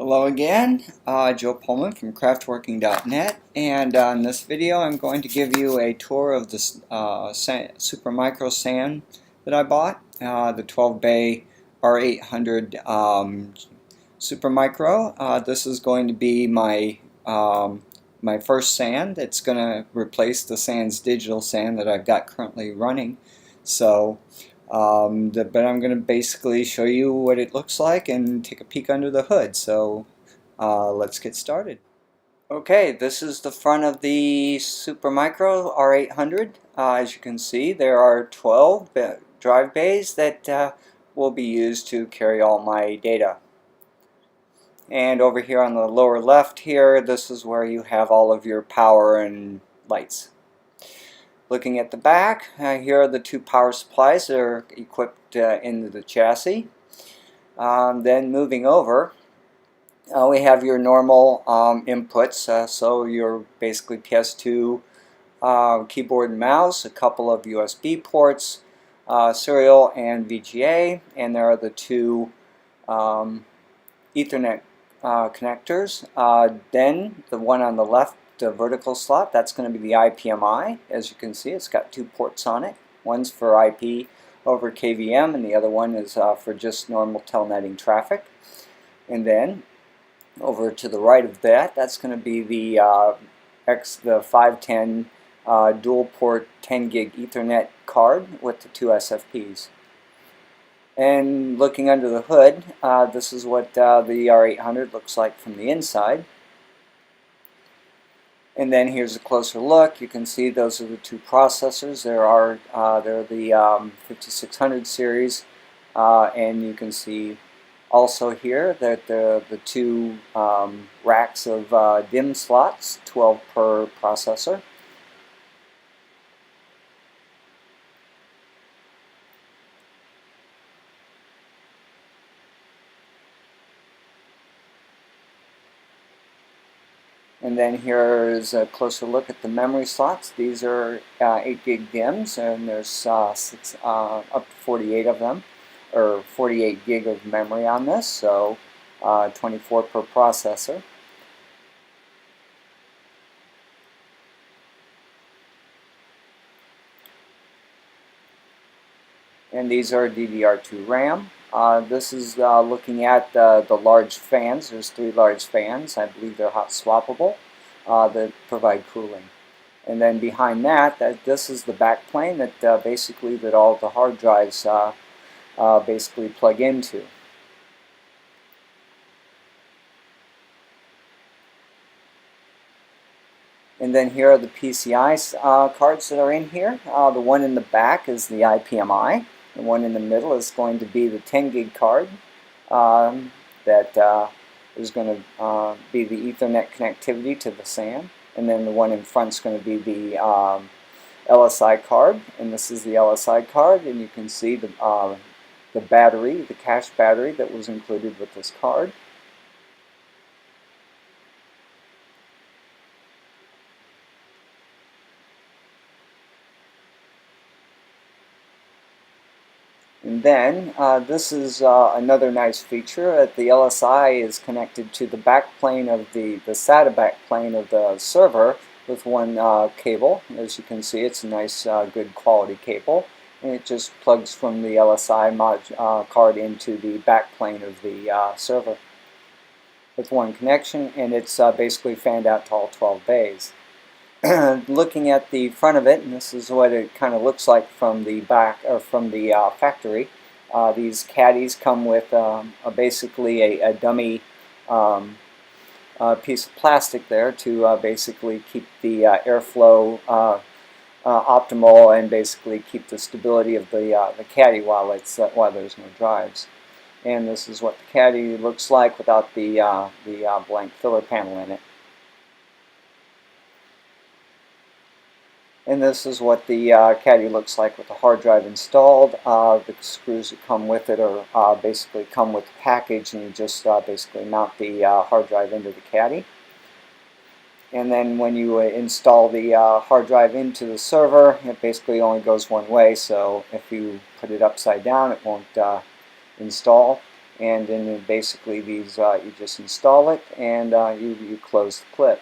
Hello again, Joe Pullman from craftworking.net, and in this video I'm going to give you a tour of this super micro sand that I bought, the 12 bay R800 super micro. This is going to be my first sand. It's going to replace the Sands digital sand that I've got currently running. So but I'm going to basically show you what it looks like and take a peek under the hood. So let's get started. Okay, this is the front of the Super Micro R800. As you can see, there are 12 drive bays that will be used to carry all my data. And over here on the lower left here, this is where you have all of your power and lights. Looking at the back, here are the two power supplies that are equipped into the chassis. Then moving over, we have your normal inputs, so your basically PS2 keyboard and mouse, a couple of USB ports, serial and VGA, and there are the two Ethernet connectors. Then the one on the left, the vertical slot, that's going to be the IPMI. As you can see, it's got two ports on it. One's for IP over KVM, and the other one is for just normal telnetting traffic. And then over to the right of that, that's going to be the 510 dual port 10 gig Ethernet card with the two SFPs. And looking under the hood, this is what the R800 looks like from the inside. And then here's a closer look. You can see those are the two processors. They're the 5600 series, and you can see also here that the two racks of DIMM slots, 12 per processor. And then here is a closer look at the memory slots. These are 8 gig DIMMs, and there's up to 48 of them, or 48 gig of memory on this, so 24 per processor. And these are DDR2 RAM. This is looking at the large fans. There's 3 large fans. I believe they're hot swappable that provide cooling. And then behind that, this is the back plane that basically that all the hard drives basically plug into. And then here are the PCI cards that are in here. The one in the back is the IPMI. The one in the middle is going to be the 10 gig card that is going to be the Ethernet connectivity to the SAN. And then the one in front is going to be the LSI card. And this is the LSI card, and you can see the battery, the cache battery that was included with this card. And then this is another nice feature. The LSI is connected to the backplane of the SATA backplane of the server with one cable. As you can see, it's a nice, good quality cable. And it just plugs from the LSI card into the backplane of the server with one connection, and it's basically fanned out to all 12 bays. Looking at the front of it, and this is what it kind of looks like from the back or from the factory. These caddies come with basically a dummy piece of plastic there to basically keep the airflow optimal and basically keep the stability of the caddy while there's no drives. And this is what the caddy looks like without the blank filler panel in it. And this is what the caddy looks like with the hard drive installed. The screws that come with it are basically come with the package, and you just basically mount the hard drive into the caddy. And then when you install the hard drive into the server, it basically only goes one way, so if you put it upside down, it won't install. and then basically these you just install it and you close the clip.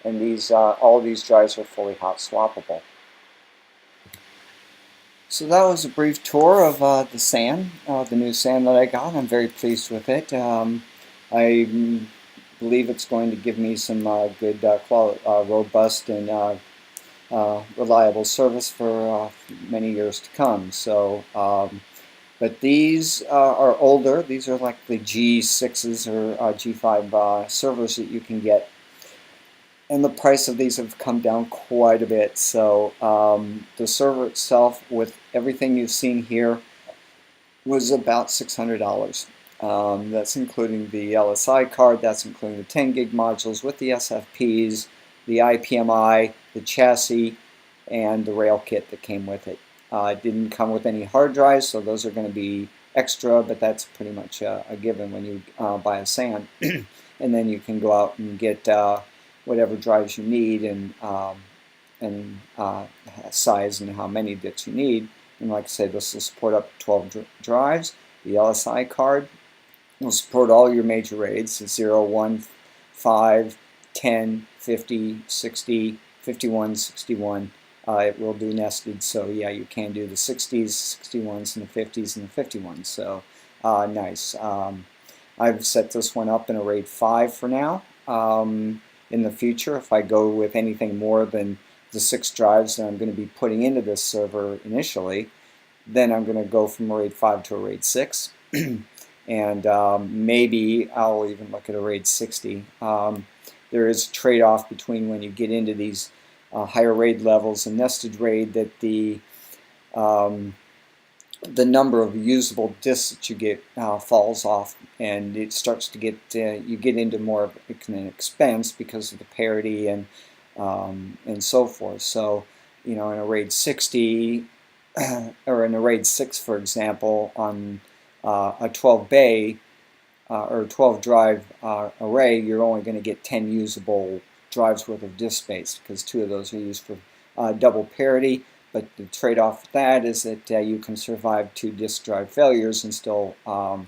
And these all these drives are fully hot swappable. So that was a brief tour of the SAN, the new SAN that I got. I'm very pleased with it. I believe it's going to give me some good, robust and reliable service for many years to come. So, but these are older. These are like the G6s or G5 servers that you can get. And the price of these have come down quite a bit. So the server itself, with everything you've seen here, was about $600. That's including the LSI card, that's including the 10 gig modules with the SFPs, the IPMI, the chassis, and the rail kit that came with it. It didn't come with any hard drives, so those are going to be extra, but that's pretty much a given when you buy a SAN. And then you can go out and get whatever drives you need and size and how many that you need. And like I said, this will support up to 12 drives. The LSI card will support all your major RAIDs, 0, 1, 5, 10, 50, 60, 51, 61. It will do nested, so yeah, you can do the 60s, 61s, and the 50s and the 51s. So nice. I've set this one up in a RAID 5 for now. In the future, if I go with anything more than the 6 drives that I'm going to be putting into this server initially, then I'm going to go from a RAID 5 to a RAID 6. And maybe I'll even look at a RAID 60. There is a trade-off between when you get into these higher RAID levels and nested RAID, that the number of usable disks that you get falls off, and it starts to get you get into more of an expense because of the parity and so forth. So in a RAID 60 or in a RAID 6, for example, on a 12 bay or 12 drive array, you're only going to get 10 usable drives worth of disk space, because 2 of those are used for double parity. But the trade-off with that is that you can survive 2 disk drive failures and still not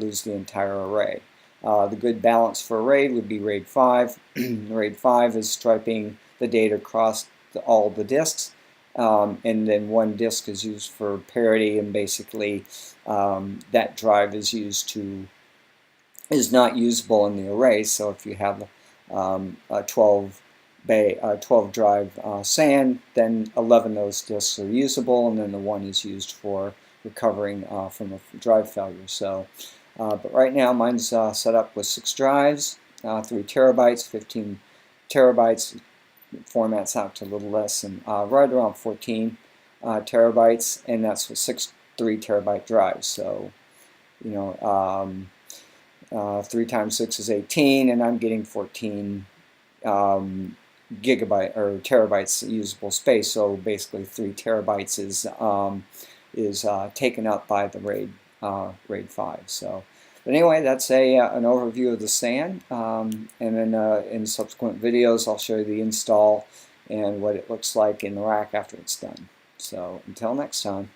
lose the entire array. The good balance for a RAID would be RAID 5. RAID 5 is striping the data across all the disks, and then 1 disk is used for parity, and basically that drive is not usable in the array. So if you have a 12 drive SAN, then 11 of those disks are usable, and then the 1 is used for recovering from a drive failure. So, but right now mine's set up with 6 drives, 3 terabytes, 15 terabytes. Formats out to a little less than right around 14 terabytes, and that's with 6 3-terabyte drives. So 3 times 6 is 18, and I'm getting 14 gigabyte or terabytes usable space. So basically 3 terabytes is taken up by the RAID 5. So, but anyway, that's an overview of the SAN, and then in subsequent videos I'll show you the install and what it looks like in the rack after it's done. So until next time.